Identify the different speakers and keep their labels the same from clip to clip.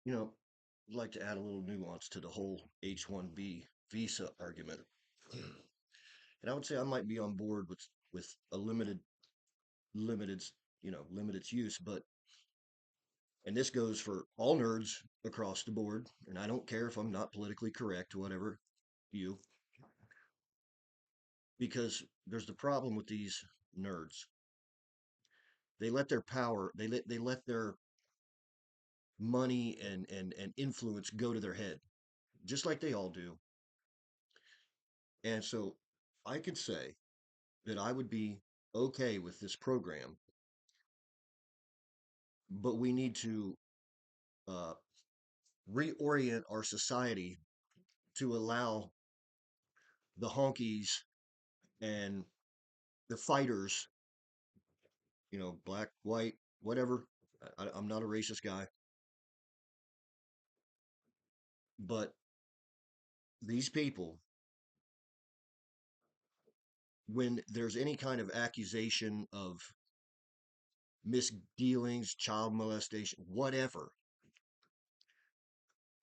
Speaker 1: You know, I'd like to add a little nuance to the whole H-1B visa argument. And I would say I might be on board with a limited, limit its use, but and this goes for all nerds across the board, and I don't care if I'm not politically correct, whatever you, because there's the problem with these nerds. They let their power, they let their money and influence go to their head, just like they all do. And so I could say that I would be okay with this program, but we need to uh, reorient our society to allow the honkies and the fighters, black, white, whatever. I'm not a racist guy, but these people, when there's any kind of accusation of misdealings, child molestation, whatever,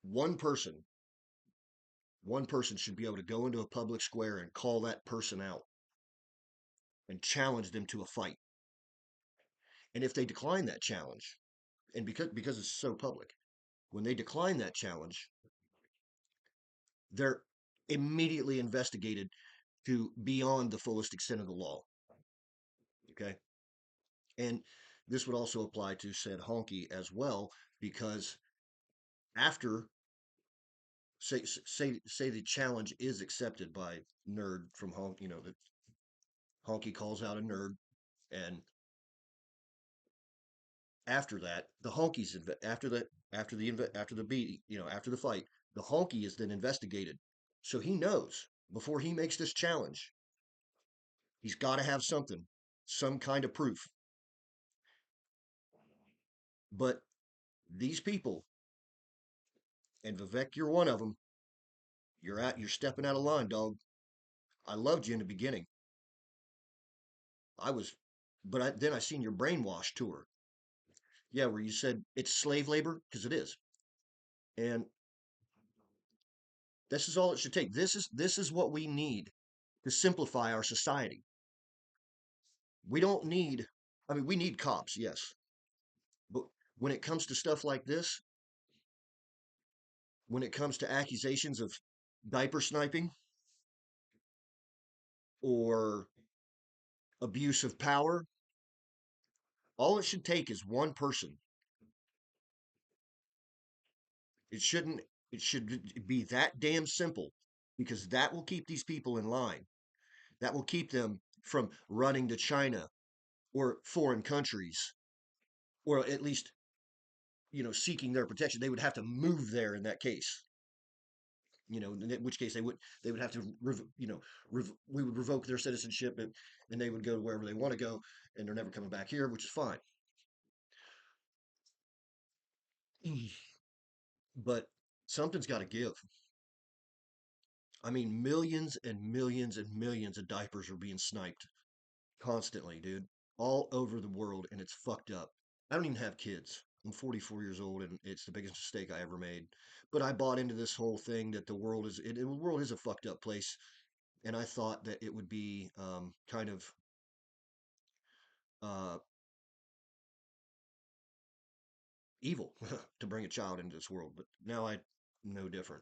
Speaker 1: one person, one person should be able to go into a public square and call that person out and challenge them to a fight. And if they decline that challenge, and because it's so public, when they decline that challenge, they're immediately investigated to beyond the fullest extent of the law. Okay. And this would also apply to said honky as well, because after say the challenge is accepted by nerd from honk, that honky calls out a nerd, and after that, the honkies after the beat, after the fight, the honky is then investigated. So he knows before he makes this challenge, he's got to have something, some kind of proof. But these people, and Vivek, you're one of them. You're stepping out of line, dog. I loved you in the beginning. I was, but then I seen your brainwash tour. Yeah, where you said it's slave labor because it is, and this is all it should take. This is what we need to simplify our society. We don't need. I mean, we need cops, yes, but when it comes to stuff like this, when it comes to accusations of diaper sniping or abuse of power, all it should take is one person. It shouldn't. It should be that damn simple, because that will keep these people in line. That will keep them from running to China or foreign countries, or at least, seeking their protection. They would have to move there in that case. In which case they would have to, we would revoke their citizenship, and they would go to wherever they want to go, and they're never coming back here, which is fine. But something's got to give. I mean, millions and millions and millions of diapers are being sniped constantly, dude, all over the world, and it's fucked up. I don't even have kids. I'm 44 years old, and it's the biggest mistake I ever made. But I bought into this whole thing that the world is a fucked up place, and I thought that it would be kind of uh, evil to bring a child into this world. But now I know different,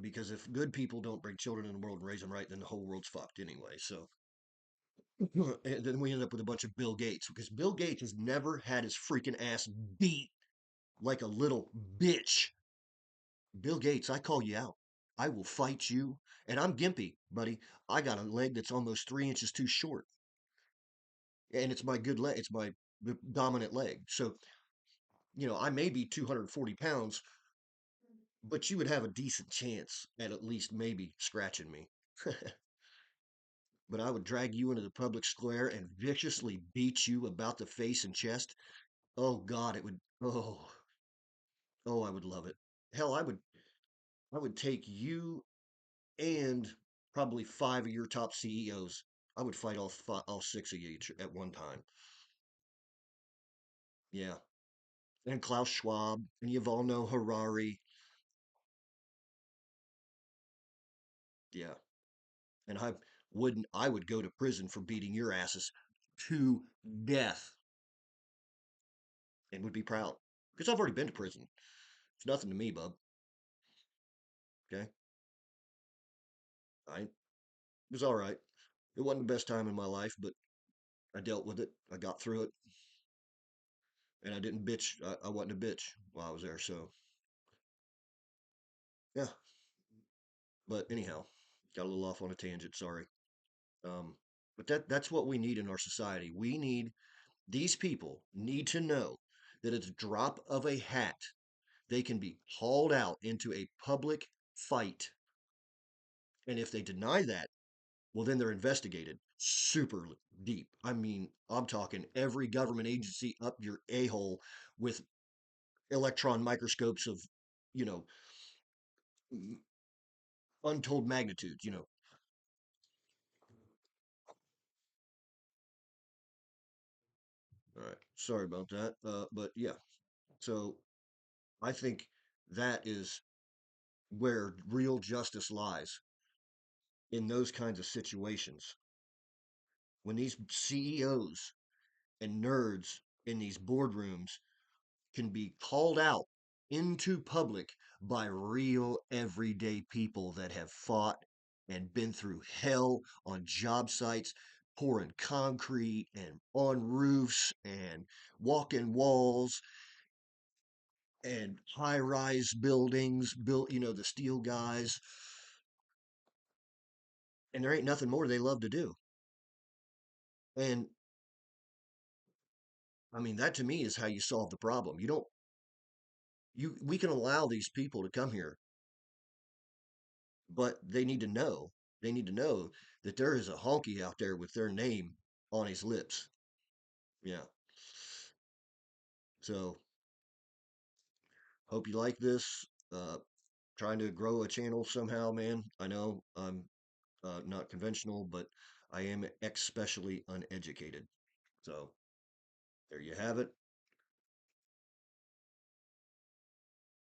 Speaker 1: because if good people don't bring children in the world and raise them right, then the whole world's fucked anyway. So and then we end up with a bunch of Bill Gates, because Bill Gates has never had his freaking ass beat like a little bitch. Bill Gates, I call you out. I will fight you. And I'm gimpy, buddy. I got a leg that's almost 3 inches too short. And it's my good leg. It's my dominant leg. So, I may be 240 pounds, but you would have a decent chance at least maybe scratching me. But I would drag you into the public square and viciously beat you about the face and chest. Oh God, it would. Oh, I would love it. Hell, I would take you and probably five of your top CEOs. I would fight all six of you at one time. Yeah. and Klaus Schwab and Yuval Harari. Yeah. And I would go to prison for beating your asses to death and would be proud. Because I've already been to prison. It's nothing to me, bub. Okay. It was all right. It wasn't the best time in my life, but I dealt with it. I got through it, and I didn't bitch. I wasn't a bitch while I was there. So yeah. But anyhow, got a little off on a tangent. Sorry. Um, but that's what we need in our society. We need these people need to know that at the drop of a hat, they can be hauled out into a public fight. And if they deny that, well, then they're investigated super deep. I mean, I'm talking every government agency up your a hole with electron microscopes of, you know, untold magnitudes. All right. Sorry about that. But yeah. So I think that is where real justice lies in those kinds of situations. When these CEOs and nerds in these boardrooms can be called out into public by real everyday people that have fought and been through hell on job sites, pouring concrete and on roofs and walk-in walls and high-rise buildings built, the steel guys, and there ain't nothing more they love to do. And I mean, that to me is how you solve the problem. You don't you we can allow these people to come here, but they need to know that there is a honky out there with their name on his lips. Yeah. So hope you like this. Trying to grow a channel somehow, man. I know I'm not conventional, but I am especially uneducated. So there you have it.